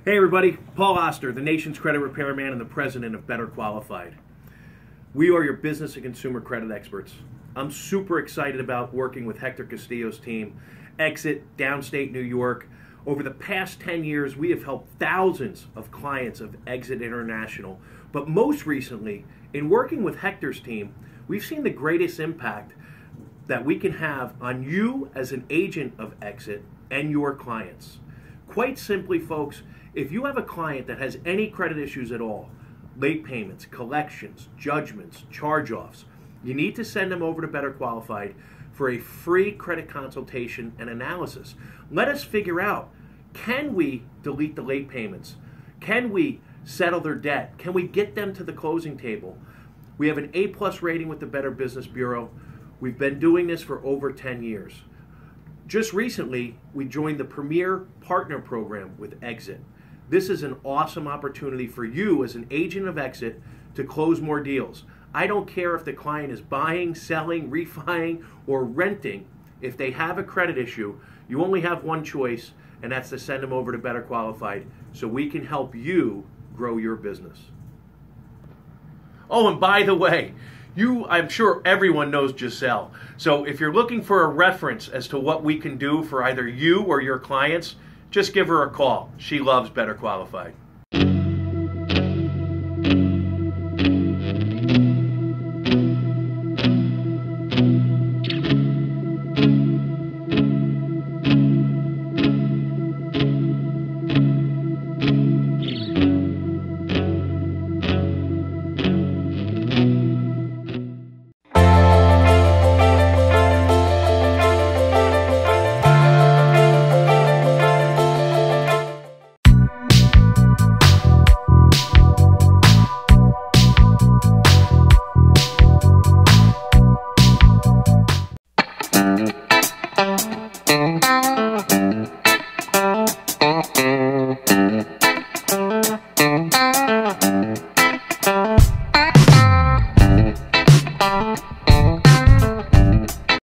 Hey everybody, Paul Oster, the nation's credit repairman and the president of Better Qualified. We are your business and consumer credit experts. I'm super excited about working with Hector Castillo's team, Exit, Downstate New York. Over the past 10 years, we have helped thousands of clients of Exit International. But most recently, in working with Hector's team, we've seen the greatest impact that we can have on you as an agent of Exit and your clients. Quite simply, folks, if you have a client that has any credit issues at all, late payments, collections, judgments, charge-offs, you need to send them over to Better Qualified for a free credit consultation and analysis. Let us figure out, can we delete the late payments? Can we settle their debt? Can we get them to the closing table? We have an A+ rating with the Better Business Bureau. We've been doing this for over 10 years. Just recently, we joined the Premier Partner Program with Exit. This is an awesome opportunity for you as an agent of Exit to close more deals. I don't care if the client is buying, selling, refining, or renting. If they have a credit issue, you only have one choice, and that's to send them over to Better Qualified so we can help you grow your business. Oh, and by the way, I'm sure everyone knows Giselle. So if you're looking for a reference as to what we can do for either you or your clients, just give her a call. She loves Better Qualified.